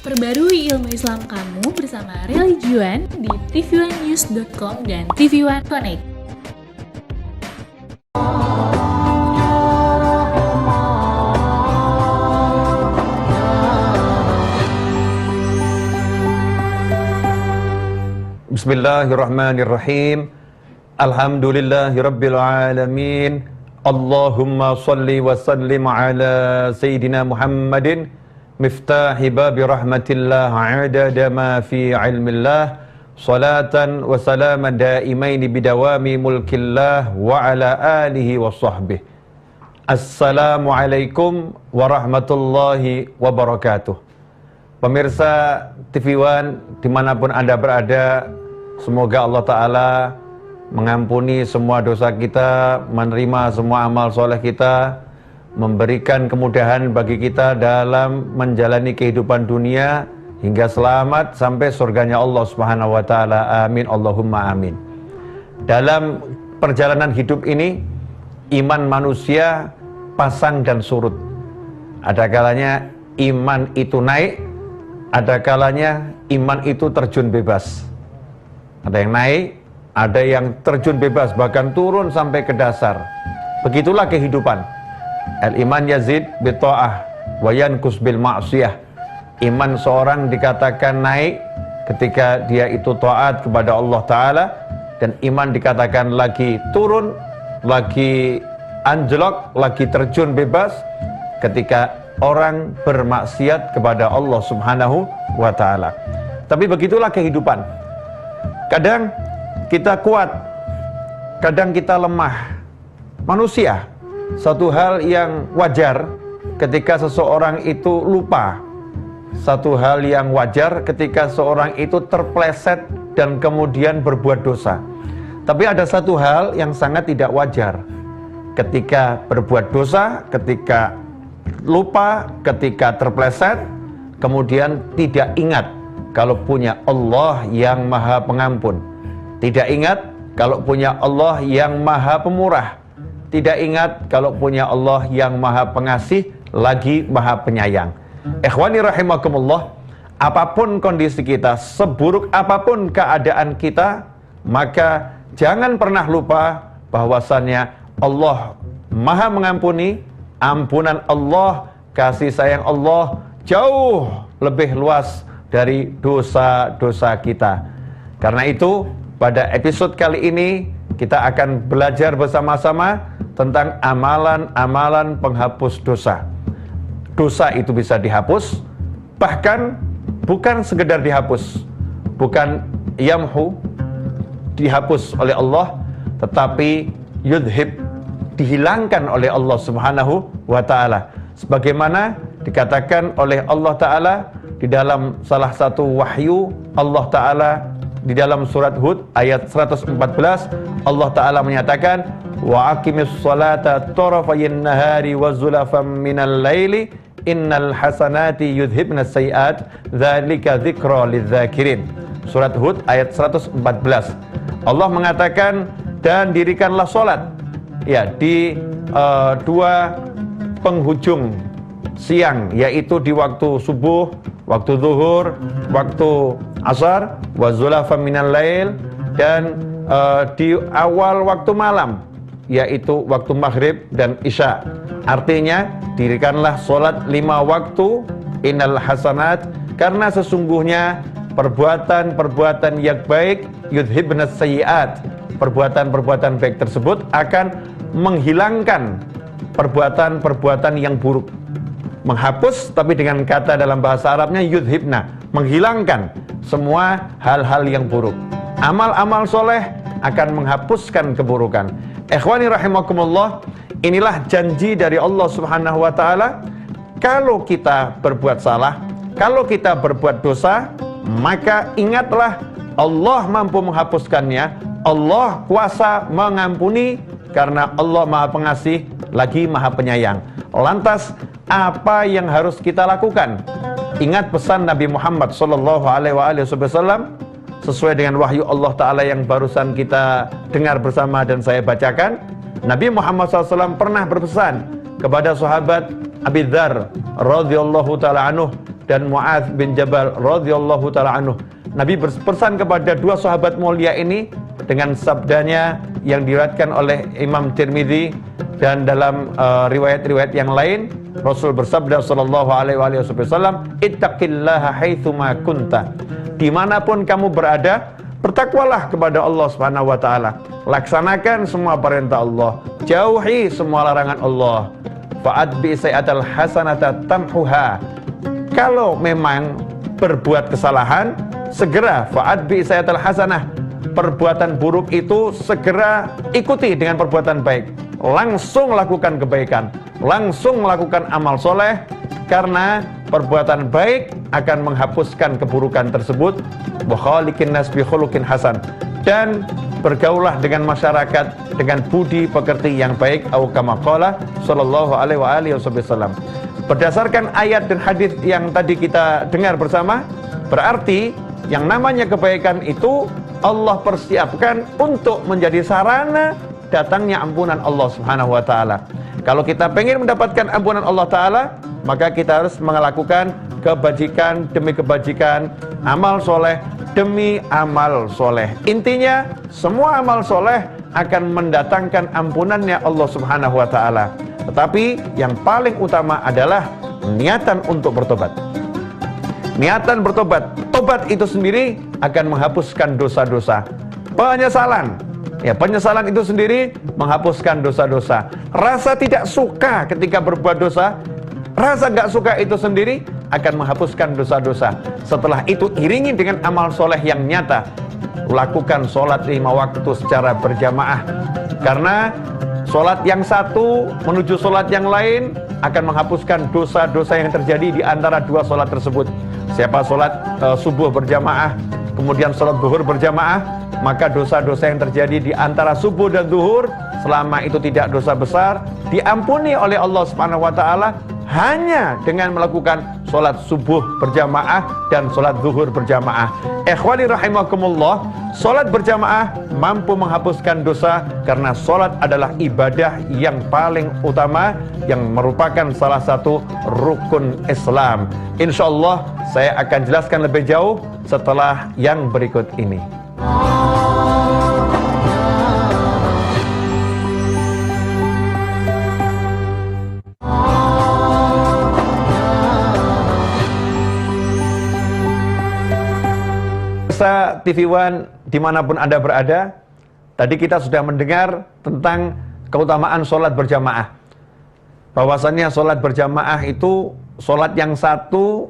Perbarui ilmu Islam kamu bersama Religion di tv1news.com dan TV1 Connect. Bismillahirrahmanirrahim. Alhamdulillahirabbil alamin. Allahumma shalli wa sallim ala sayyidina Muhammadin miftahi babi rahmatillah adada ma fi ilmillah salatan wa salaman daimaini bidawami mulkillah wa ala alihi wa sahbihi. Assalamualaikum warahmatullahi wabarakatuh. Pemirsa TV One dimanapun Anda berada, semoga Allah Ta'ala mengampuni semua dosa kita, menerima semua amal soleh kita, memberikan kemudahan bagi kita dalam menjalani kehidupan dunia hingga selamat sampai surganya Allah Subhanahu wa Ta'ala. Amin, Allahumma amin. Dalam perjalanan hidup ini, iman manusia pasang dan surut. Ada kalanya iman itu naik, ada kalanya iman itu terjun bebas. Ada yang naik, ada yang terjun bebas, bahkan turun sampai ke dasar. Begitulah kehidupan. Al-iman yazid bitta'ah wa yankus bil ma'siyah. Iman seorang dikatakan naik ketika dia itu taat kepada Allah Ta'ala, dan iman dikatakan lagi turun, lagi anjlok, lagi terjun bebas ketika orang bermaksiat kepada Allah Subhanahu wa Ta'ala. Tapi begitulah kehidupan. Kadang kita kuat, kadang kita lemah. Manusia, satu hal yang wajar ketika seseorang itu lupa. Satu hal yang wajar ketika seorang itu terpleset dan kemudian berbuat dosa. Tapi ada satu hal yang sangat tidak wajar ketika berbuat dosa, ketika lupa, ketika terpleset, kemudian tidak ingat kalau punya Allah yang maha pengampun. Tidak ingat kalau punya Allah yang maha pemurah. Tidak ingat kalau punya Allah yang maha pengasih, lagi maha penyayang. Ikhwani rahimakumullah, apapun kondisi kita, seburuk apapun keadaan kita, maka jangan pernah lupa bahwasannya Allah maha mengampuni. Ampunan Allah, kasih sayang Allah jauh lebih luas dari dosa-dosa kita. Karena itu, pada episode kali ini kita akan belajar bersama-sama tentang amalan-amalan penghapus dosa. Dosa itu bisa dihapus, bahkan bukan sekedar dihapus, bukan yamhu, dihapus oleh Allah, tetapi yudhib, dihilangkan oleh Allah Subhanahu wa Ta'ala. Sebagaimana dikatakan oleh Allah Ta'ala di dalam salah satu wahyu Allah Ta'ala, di dalam surat Hud ayat 114, Allah Ta'ala menyatakan, wa aqimis salata tarafayin nahari wa zulafam minal laili innal hasanati yudhibnas sayiat dzalika dzikra lidzakirin. Surat Hud ayat 114. Allah mengatakan, dan dirikanlah salat ya di dua penghujung siang, yaitu di waktu subuh, waktu zuhur, waktu asar, wa zulafam minal lail, dan di awal waktu malam, yaitu waktu maghrib dan isya. Artinya, dirikanlah solat 5 waktu, innal hasanat, karena sesungguhnya perbuatan-perbuatan yang baik, yudhibnas sayyiat, perbuatan-perbuatan baik tersebut akan menghilangkan perbuatan-perbuatan yang buruk. Menghapus, tapi dengan kata dalam bahasa Arabnya yudhibna, menghilangkan semua hal-hal yang buruk. Amal-amal soleh akan menghapuskan keburukan. Ikhwani rahimakumullah, inilah janji dari Allah Subhanahu wa Ta'ala. Kalau kita berbuat salah, kalau kita berbuat dosa, maka ingatlah Allah mampu menghapuskannya. Allah kuasa mengampuni, karena Allah maha pengasih lagi maha penyayang. Lantas apa yang harus kita lakukan? Ingat pesan Nabi Muhammad SAW sesuai dengan wahyu Allah Ta'ala yang barusan kita dengar bersama dan saya bacakan. Nabi Muhammad SAW pernah berpesan kepada sahabat, Abi Dzar radhiyallahu taala anhu dan Muadz bin Jabal radhiyallahu taala anhu. Nabi berpesan kepada dua sahabat mulia ini dengan sabdanya yang diriwayatkan oleh Imam Tirmidzi dan dalam riwayat-riwayat yang lain. Rasul bersabda sallallahu alaihi wasallam, ittaqillaha haitsuma kunta. Dimanapun kamu berada, bertakwalah kepada Allah Subhanahu wa taala. Laksanakan semua perintah Allah, jauhi semua larangan Allah. Fa'adbi sayyi'atal hasanata tamhuha. Kalau memang berbuat kesalahan, segera fa'adbi sayyi'atal hasanah. Perbuatan buruk itu segera ikuti dengan perbuatan baik. Langsung lakukan kebaikan, langsung melakukan amal soleh, karena perbuatan baik akan menghapuskan keburukan tersebut. Wa khaliqin nas bi khuluqin hasan. Dan bergaulah dengan masyarakat dengan budi pekerti yang baik, au kama qala sallallahu alaihi wasallam. Berdasarkan ayat dan hadis yang tadi kita dengar bersama, berarti yang namanya kebaikan itu Allah persiapkan untuk menjadi sarana datangnya ampunan Allah Subhanahu wa taala. Kalau kita pengen mendapatkan ampunan Allah taala, maka kita harus melakukan kebajikan demi kebajikan, amal soleh demi amal soleh. Intinya, semua amal soleh akan mendatangkan ampunannya Allah Subhanahu wa taala. Tetapi yang paling utama adalah niatan untuk bertobat. Niatan bertobat. Tobat itu sendiri akan menghapuskan dosa-dosa. Penyesalan. Ya, penyesalan itu sendiri menghapuskan dosa-dosa. Rasa tidak suka ketika berbuat dosa, rasa gak suka itu sendiri akan menghapuskan dosa-dosa. Setelah itu iringi dengan amal soleh yang nyata. Lakukan sholat 5 waktu secara berjamaah. Karena sholat yang satu menuju sholat yang lain akan menghapuskan dosa-dosa yang terjadi di antara dua sholat tersebut. Siapa sholat subuh berjamaah, kemudian sholat zuhur berjamaah, maka dosa-dosa yang terjadi di antara subuh dan zuhur, selama itu tidak dosa besar, diampuni oleh Allah Subhanahu wa taala hanya dengan melakukan sholat subuh berjamaah dan sholat zuhur berjamaah. Ikhwani rahimakumullah, sholat berjamaah mampu menghapuskan dosa karena sholat adalah ibadah yang paling utama yang merupakan salah satu rukun Islam. Insyaallah saya akan jelaskan lebih jauh setelah yang berikut ini. Pemirsa TV One dimanapun Anda berada, tadi kita sudah mendengar tentang keutamaan sholat berjamaah. Bahwasannya sholat berjamaah itu sholat yang satu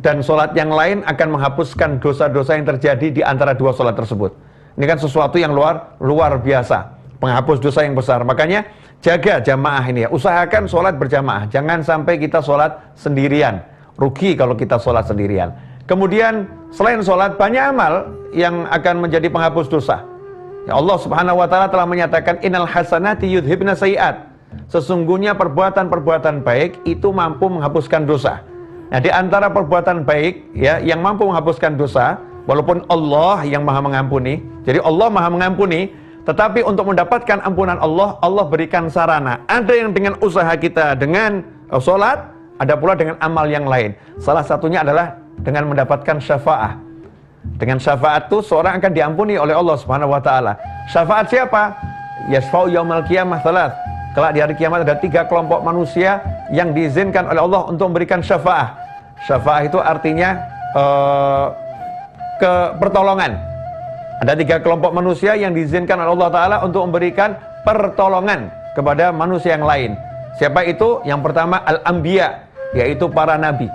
dan sholat yang lain akan menghapuskan dosa-dosa yang terjadi di antara dua sholat tersebut. Ini kan sesuatu yang luar biasa, penghapus dosa yang besar. Makanya jaga jamaah ini ya, usahakan sholat berjamaah. Jangan sampai kita sholat sendirian, rugi kalau kita sholat sendirian. Kemudian selain sholat, banyak amal yang akan menjadi penghapus dosa. Ya, Allah Subhanahu wa taala telah menyatakan innal hasanati yudhibna sayiat. Sesungguhnya perbuatan-perbuatan baik itu mampu menghapuskan dosa. Nah, di antara perbuatan baik ya yang mampu menghapuskan dosa, walaupun Allah yang Maha mengampuni. Jadi Allah Maha mengampuni, tetapi untuk mendapatkan ampunan Allah, Allah berikan sarana. Ada yang dengan usaha kita dengan sholat, ada pula dengan amal yang lain. Salah satunya adalah dengan mendapatkan syafaat. Dengan syafaat itu seorang akan diampuni oleh Allah Subhanahu wa taala. Syafaat siapa? Yasfa'u yaumal qiyamah salat. Kelak di hari kiamat ada 3 kelompok manusia yang diizinkan oleh Allah untuk memberikan syafaat. Syafaat itu artinya pertolongan. Ada 3 kelompok manusia yang diizinkan oleh Allah taala untuk memberikan pertolongan kepada manusia yang lain. Siapa itu? Yang pertama al-anbiya, yaitu para nabi.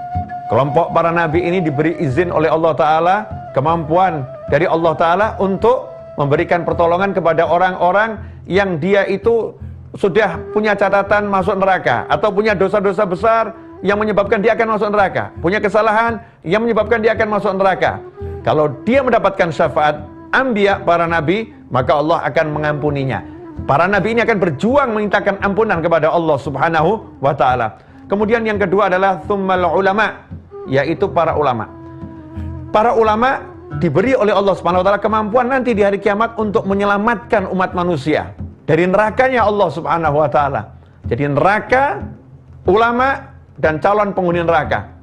Kelompok para nabi ini diberi izin oleh Allah Ta'ala, kemampuan dari Allah Ta'ala untuk memberikan pertolongan kepada orang-orang yang dia itu sudah punya catatan masuk neraka, atau punya dosa-dosa besar yang menyebabkan dia akan masuk neraka, punya kesalahan yang menyebabkan dia akan masuk neraka. Kalau dia mendapatkan syafaat anbiya, para nabi, maka Allah akan mengampuninya. Para nabi ini akan berjuang memintakan ampunan kepada Allah Subhanahu wa Ta'ala. Kemudian yang kedua adalah tsummal ulama, yaitu para ulama. Para ulama diberi oleh Allah Subhanahu wa taala kemampuan nanti di hari kiamat untuk menyelamatkan umat manusia dari nerakanya Allah Subhanahu wa taala. Jadi neraka ulama dan calon penghuni neraka.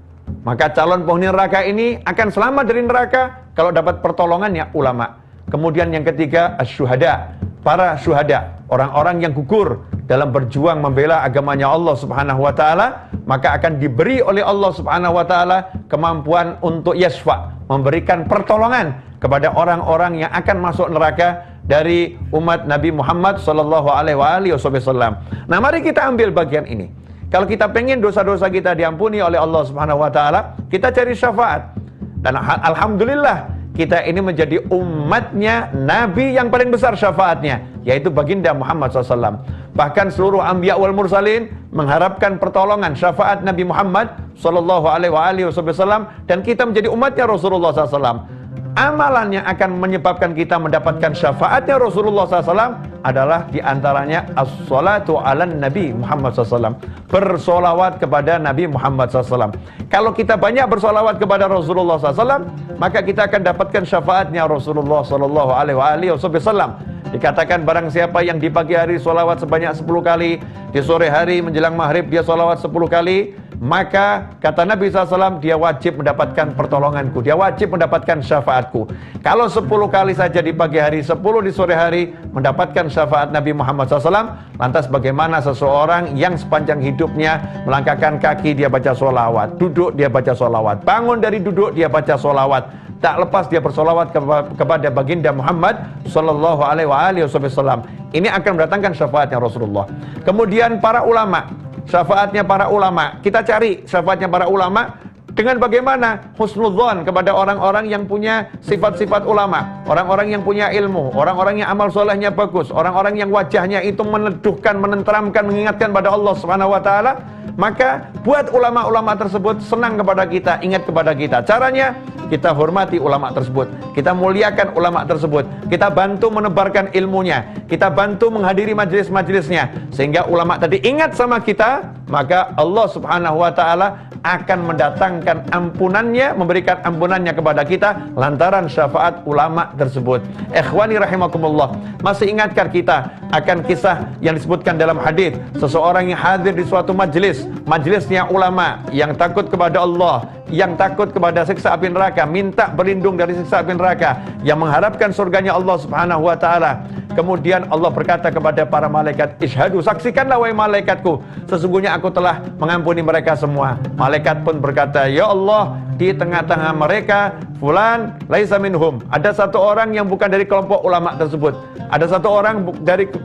Maka calon penghuni neraka ini akan selamat dari neraka kalau dapat pertolongannya ulama. Kemudian yang ketiga, asyuhada, para syuhada, orang-orang yang gugur dalam berjuang membela agamanya Allah Subhanahu wa taala, maka akan diberi oleh Allah Subhanahu wa taala kemampuan untuk yasfa, memberikan pertolongan kepada orang-orang yang akan masuk neraka dari umat Nabi Muhammad sallallahu alaihi wasallam. Nah, mari kita ambil bagian ini. Kalau kita pengen dosa-dosa kita diampuni oleh Allah Subhanahu wa taala, kita cari syafaat. Dan alhamdulillah, kita ini menjadi umatnya Nabi yang paling besar syafaatnya, yaitu baginda Muhammad SAW. Bahkan seluruh anbiya wal mursalin mengharapkan pertolongan syafaat Nabi Muhammad sallallahu alaihi wasallam, dan kita menjadi umatnya Rasulullah SAW. Amalan yang akan menyebabkan kita mendapatkan syafaatnya Rasulullah SAW adalah diantaranya as-salatu ala Nabi Muhammad SAW, bersolawat kepada Nabi Muhammad SAW. Kalau kita banyak bersolawat kepada Rasulullah SAW, maka kita akan dapatkan syafaatnya Rasulullah SAW. Dikatakan barang siapa yang di pagi hari solawat sebanyak 10 kali, di sore hari menjelang maghrib dia solawat 10 kali, maka kata Nabi SAW, dia wajib mendapatkan pertolonganku, dia wajib mendapatkan syafaatku. Kalau 10 kali saja di pagi hari, 10 di sore hari mendapatkan syafaat Nabi Muhammad SAW, lantas bagaimana seseorang yang sepanjang hidupnya melangkahkan kaki dia baca sholawat, duduk dia baca sholawat, bangun dari duduk dia baca sholawat, tak lepas dia bersolawat kepada baginda Muhammad sallallahu alaihi wasallam. Ini akan mendatangkan syafaatnya Rasulullah. Kemudian para ulama, syafaatnya para ulama, kita cari syafaatnya para ulama dengan bagaimana husnudzon kepada orang-orang yang punya sifat-sifat ulama, orang-orang yang punya ilmu, orang-orang yang amal solehnya bagus, orang-orang yang wajahnya itu meneduhkan, menenteramkan, mengingatkan pada Allah Subhanahu wa taala. Maka buat ulama-ulama tersebut senang kepada kita, ingat kepada kita. Caranya kita hormati ulama tersebut, kita muliakan ulama tersebut, kita bantu menebarkan ilmunya, kita bantu menghadiri majelis-majelisnya, sehingga ulama tadi ingat sama kita, maka Allah Subhanahu wa taala akan mendatangkan ampunannya, memberikan ampunannya kepada kita lantaran syafaat ulama tersebut. Ikhwani rahimakumullah, masih ingatkah kita akan kisah yang disebutkan dalam hadis seseorang yang hadir di suatu majelisnya ulama yang takut kepada Allah, yang takut kepada siksa api neraka, minta berlindung dari siksa api neraka, yang mengharapkan surganya Allah Subhanahu wa taala. Kemudian Allah berkata kepada para malaikat, "Ishhadu, saksikanlah wahai malaikatku, sesungguhnya aku telah mengampuni mereka semua." Malaikat pun berkata, "Ya Allah, di tengah-tengah mereka fulan laisa minhum." Ada satu orang yang bukan dari kelompok ulama tersebut. Ada satu orang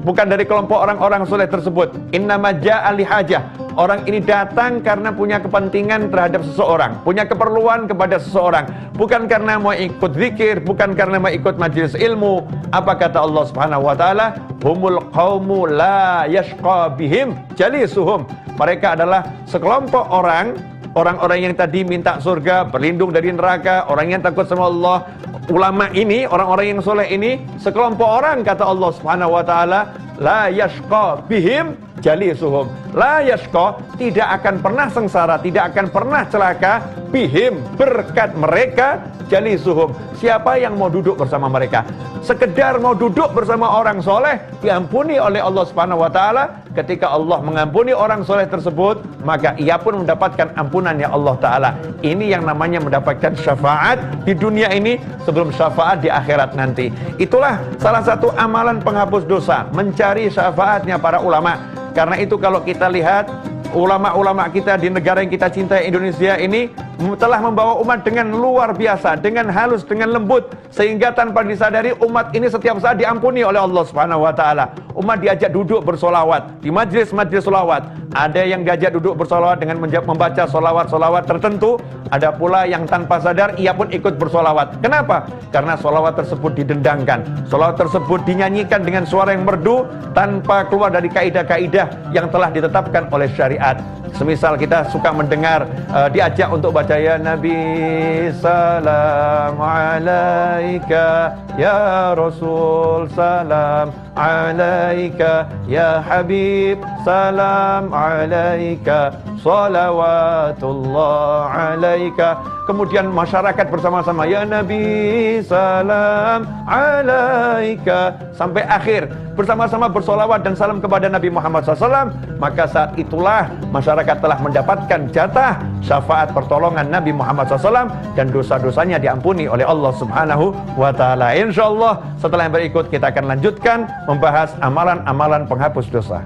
bukan dari kelompok orang-orang soleh tersebut. Innama ja'a lihajah. Orang ini datang karena punya kepentingan terhadap seseorang, punya keperluan kepada seseorang, bukan karena mau ikut zikir, bukan karena mau ikut majelis ilmu. Apa kata Allah Subhanahu wa taala? Humul qaumu la yashqa bihim jalisuhum. Mereka adalah sekelompok orang-orang yang tadi minta surga, berlindung dari neraka, orang yang takut sama Allah. Ulama ini, orang-orang yang soleh ini, sekelompok orang kata Allah Subhanahu wa taala, la yashqa bihim jalisuhum. La yashqa, tidak akan pernah sengsara, tidak akan pernah celaka, bihim, berkat mereka, jalisuhum. Siapa yang mau duduk bersama mereka, sekedar mau duduk bersama orang soleh, diampuni oleh Allah Subhanahu wa taala. Ketika Allah mengampuni orang soleh tersebut, maka ia pun mendapatkan ampunannya Allah taala. Ini yang namanya mendapatkan syafaat di dunia ini sebelum syafaat di akhirat nanti. Itulah salah satu amalan penghapus dosa, mencari syafaatnya para ulama. Karena itu kalau kita lihat ulama-ulama kita di negara yang kita cintai, Indonesia ini, telah membawa umat dengan luar biasa, dengan halus, dengan lembut, sehingga tanpa disadari umat ini setiap saat diampuni oleh Allah Subhanahu wa taala. Umat diajak duduk bersolawat di majelis-majelis solawat. Ada yang diajak duduk bersolawat dengan membaca solawat-solawat tertentu. Ada pula yang tanpa sadar ia pun ikut bersolawat. Kenapa? Karena solawat tersebut didendangkan, solawat tersebut dinyanyikan dengan suara yang merdu tanpa keluar dari kaidah-kaidah yang telah ditetapkan oleh syariat. Semisal kita suka mendengar diajak untuk baca ya Nabi salam alaika, ya Rasul salam alaika, ya Habib salam alaika, salawatullah alaika. Kemudian masyarakat bersama-sama ya Nabi salam alaika, sampai akhir bersama-sama bersolawat dan salam kepada Nabi Muhammad SAW. Maka saat itulah masyarakat maka telah mendapatkan jatah syafaat pertolongan Nabi Muhammad SAW dan dosa-dosanya diampuni oleh Allah Subhanahu wa Ta'ala. Insyaallah setelah yang berikut kita akan lanjutkan membahas amalan-amalan penghapus dosa.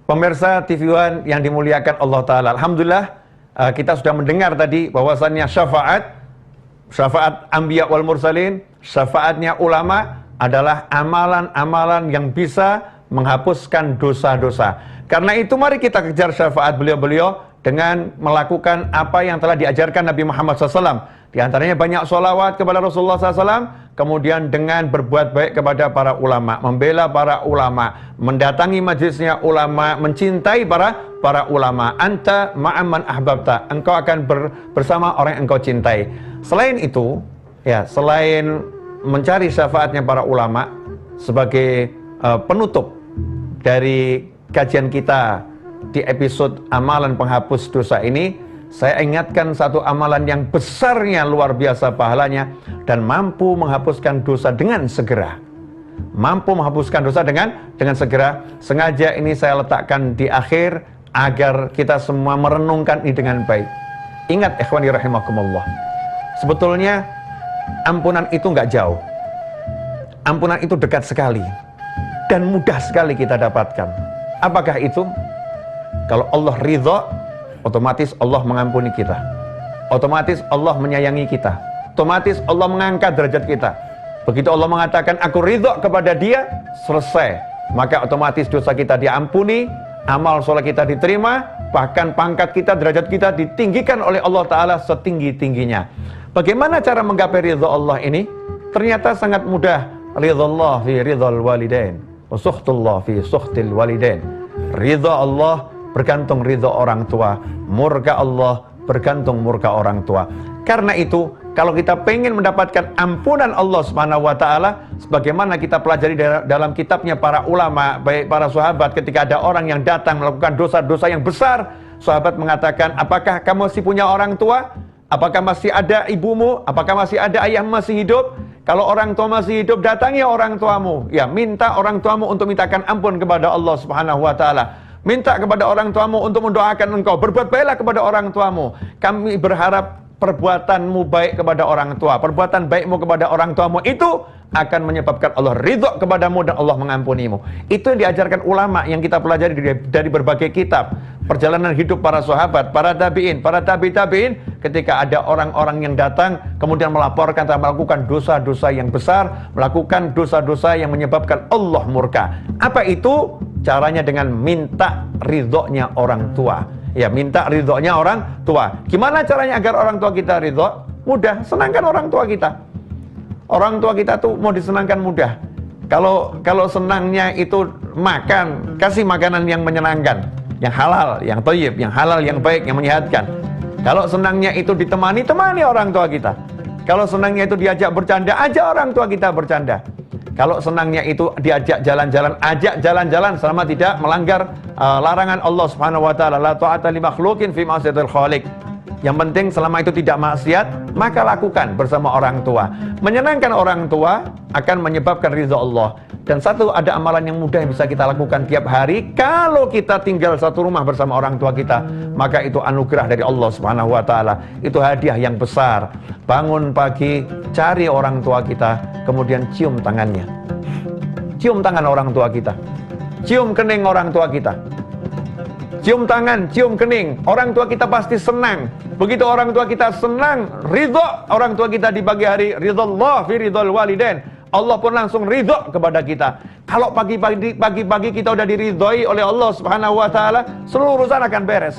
Pemirsa TV One yang dimuliakan Allah Ta'ala, alhamdulillah kita sudah mendengar tadi bahwasannya syafaat anbiya wal mursalin, syafaatnya ulama adalah amalan-amalan yang bisa menghapuskan dosa-dosa. Karena itu mari kita kejar syafaat beliau-beliau dengan melakukan apa yang telah diajarkan Nabi Muhammad SAW. Di antaranya banyak sholawat kepada Rasulullah SAW, kemudian dengan berbuat baik kepada para ulama, membela para ulama, mendatangi majelisnya ulama, mencintai para ulama. Anta ma'aman ahbabta, engkau akan bersama orang yang engkau cintai. Selain itu, ya, selain mencari syafaatnya para ulama sebagai penutup dari kajian kita di episode amalan penghapus dosa ini, saya ingatkan satu amalan yang besarnya luar biasa pahalanya dan mampu menghapuskan dosa dengan segera. Mampu menghapuskan dosa dengan segera. Sengaja ini saya letakkan di akhir agar kita semua merenungkan ini dengan baik. Ingat ikhwani rahimakumullah, sebetulnya ampunan itu nggak jauh. Ampunan itu dekat sekali dan mudah sekali kita dapatkan. Apakah itu? Kalau Allah ridha, otomatis Allah mengampuni kita. Otomatis Allah menyayangi kita. Otomatis Allah mengangkat derajat kita. Begitu Allah mengatakan aku ridha kepada dia, selesai. Maka otomatis dosa kita diampuni, amal soleh kita diterima, bahkan pangkat kita, derajat kita ditinggikan oleh Allah Ta'ala setinggi-tingginya. Bagaimana cara menggapai ridha Allah ini? Ternyata sangat mudah. Ridha Allah fi ridhal walidain wa sukhtullah fi sukhtil walidain. Ridha Allah bergantung ridha orang tua, murka Allah bergantung murka orang tua. Karena itu, kalau kita pengen mendapatkan ampunan Allah Subhanahu wa Ta'ala, sebagaimana kita pelajari dalam kitabnya para ulama, baik para sahabat, ketika ada orang yang datang melakukan dosa-dosa yang besar, sahabat mengatakan, apakah kamu masih punya orang tua? Apakah masih ada ibumu? Apakah masih ada ayah masih hidup? Kalau orang tua masih hidup, datangi orang tuamu. Ya, minta orang tuamu untuk mintakan ampun kepada Allah Subhanahu wa Ta'ala. Minta kepada orang tuamu untuk mendoakan engkau. Berbuat baiklah kepada orang tuamu. Kami berharap perbuatanmu baik kepada orang tua, perbuatan baikmu kepada orang tuamu itu akan menyebabkan Allah ridha kepadamu dan Allah mengampunimu. Itu yang diajarkan ulama yang kita pelajari dari berbagai kitab. Perjalanan hidup para sahabat, para tabi'in, para tabi'in, ketika ada orang-orang yang datang kemudian melaporkan telah melakukan dosa-dosa yang besar, melakukan dosa-dosa yang menyebabkan Allah murka. Apa itu? Caranya dengan minta ridhonya orang tua. Ya, minta ridhonya orang tua. Gimana caranya agar orang tua kita ridho? Mudah, senangkan orang tua kita. Orang tua kita tuh mau disenangkan mudah. Kalau senangnya itu makan, kasih makanan yang menyenangkan, yang halal, yang thayyib, yang halal, yang baik, yang menyehatkan. Kalau senangnya itu temani orang tua kita. Kalau senangnya itu diajak bercanda, ajak orang tua kita bercanda. Kalau senangnya itu diajak jalan-jalan, ajak jalan-jalan selama tidak melanggar larangan Allah Subhanahu wa Ta'ala. La ta'ata li makhluqin fi ma'siyatil khaliq. Yang penting selama itu tidak maksiat, maka lakukan bersama orang tua. Menyenangkan orang tua akan menyebabkan ridha Allah. Dan satu, ada amalan yang mudah yang bisa kita lakukan tiap hari. Kalau kita tinggal satu rumah bersama orang tua kita, maka itu anugerah dari Allah Subhanahu wa Ta'ala. Itu hadiah yang besar. Bangun pagi, cari orang tua kita, kemudian cium tangannya. Cium tangan orang tua kita. Cium kening orang tua kita. Cium tangan, cium kening. Orang tua kita pasti senang. Begitu orang tua kita senang, ridha orang tua kita di pagi hari, ridhallah fi ridhal walidain. Allah pun langsung ridha kepada kita. Kalau pagi-pagi kita udah diridhoi oleh Allah Subhanahu wa Ta'ala, seluruh urusan akan beres.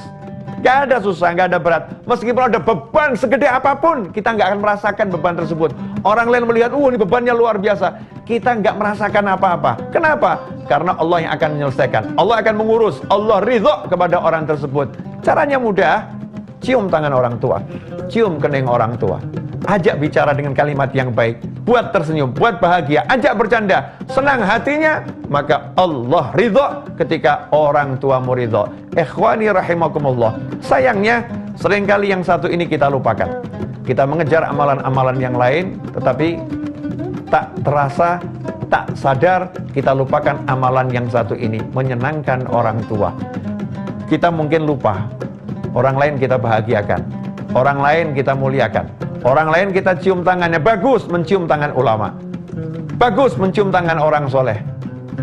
Gak ada susah, gak ada berat. Meskipun ada beban segede apapun, kita gak akan merasakan beban tersebut. Orang lain melihat, ini bebannya luar biasa. Kita gak merasakan apa-apa. Kenapa? Karena Allah yang akan menyelesaikan. Allah akan mengurus. Allah ridha kepada orang tersebut. Caranya mudah. Cium tangan orang tua. Cium kening orang tua. Ajak bicara dengan kalimat yang baik. Buat tersenyum, buat bahagia. Ajak bercanda. Senang hatinya. Maka Allah ridha ketika orang tuamu ridha. Ikhwani rahimakumullah. Sayangnya Seringkali yang satu ini kita lupakan. Kita mengejar amalan-amalan yang lain, tetapi tak terasa, tak sadar kita lupakan amalan yang satu ini, menyenangkan orang tua. Kita mungkin lupa, orang lain kita bahagiakan, orang lain kita muliakan, orang lain kita cium tangannya. Bagus mencium tangan ulama, bagus mencium tangan orang soleh,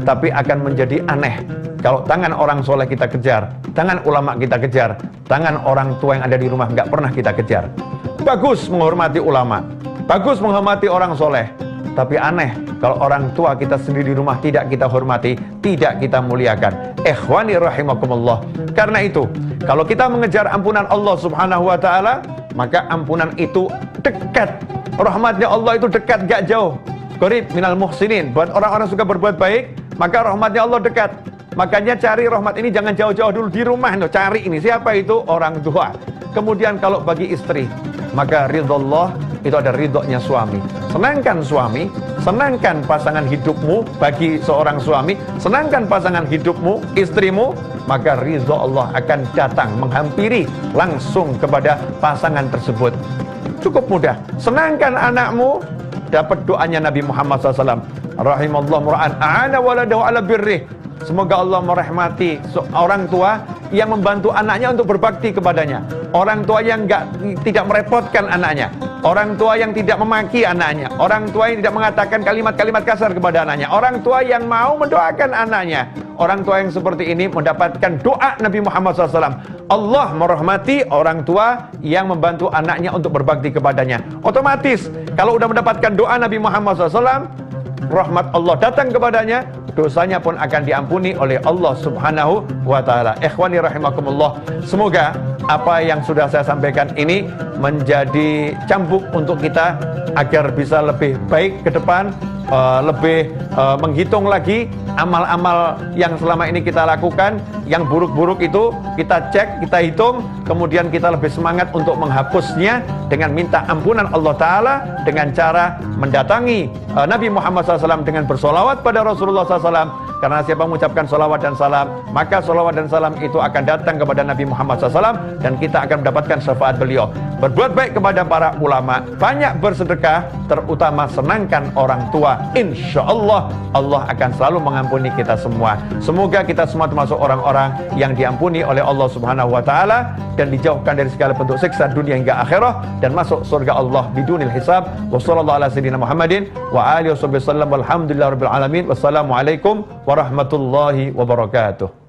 tapi akan menjadi aneh kalau tangan orang soleh kita kejar, tangan ulama kita kejar, tangan orang tua yang ada di rumah nggak pernah kita kejar. Bagus menghormati ulama, bagus menghormati orang soleh, tapi aneh kalau orang tua kita sendiri di rumah tidak kita hormati, tidak kita muliakan. Ikhwani rahimakumullah. Karena itu, kalau kita mengejar ampunan Allah Subhanahu wa taala, maka ampunan itu dekat. Rahmatnya Allah itu dekat, gak jauh. Qarib minal muhsinin. Buat orang-orang suka berbuat baik, maka rahmatnya Allah dekat. Makanya cari rahmat ini jangan jauh-jauh dulu, di rumah no, cari ini. Siapa itu? Orang tua. Kemudian kalau bagi istri, maka ridho itu ada ridhonya suami. Senangkan suami, senangkan pasangan hidupmu. Bagi seorang suami, senangkan pasangan hidupmu, istrimu, maka ridho Allah akan datang menghampiri langsung kepada pasangan tersebut. Cukup mudah. Senangkan anakmu, dapat doanya Nabi Muhammad SAW. Rahimallahu mura'an a'ana waladahu ala birrih. Semoga Allah merahmati orang tua yang membantu anaknya untuk berbakti kepadanya. Orang tua yang tidak merepotkan anaknya. Orang tua yang tidak memaki anaknya. Orang tua yang tidak mengatakan kalimat-kalimat kasar kepada anaknya. Orang tua yang mau mendoakan anaknya. Orang tua yang seperti ini mendapatkan doa Nabi Muhammad SAW. Allah merahmati orang tua yang membantu anaknya untuk berbakti kepadanya. Otomatis kalau sudah mendapatkan doa Nabi Muhammad SAW, rahmat Allah datang kepadanya, dosanya pun akan diampuni oleh Allah Subhanahu wa taala. Ikhwani rahimakumullah. Semoga apa yang sudah saya sampaikan ini menjadi cambuk untuk kita agar bisa lebih baik ke depan, lebih menghitung lagi amal-amal yang selama ini kita lakukan. Yang buruk-buruk itu kita cek, kita hitung, kemudian kita lebih semangat untuk menghapusnya dengan minta ampunan Allah Ta'ala, dengan cara mendatangi Nabi Muhammad SAW dengan bersolawat pada Rasulullah SAW. Karena siapa mengucapkan solawat dan salam, maka solawat dan salam itu akan datang kepada Nabi Muhammad SAW, dan kita akan mendapatkan syafaat beliau. Berbuat baik kepada para ulama, banyak bersedekah, terutama senangkan orang tua. Insya Allah, Allah akan selalu mengampuni kita semua. Semoga kita semua termasuk orang-orang yang diampuni oleh Allah Subhanahu wa taala dan dijauhkan dari segala bentuk siksa dunia hingga akhirah, dan masuk surga Allah bidunil hisab. Wassallallahu ala sayyidina Muhammadin wa alihi wasallam. Walhamdulillahirabbil alamin. Wassalamualaikum warahmatullahi wabarakatuh.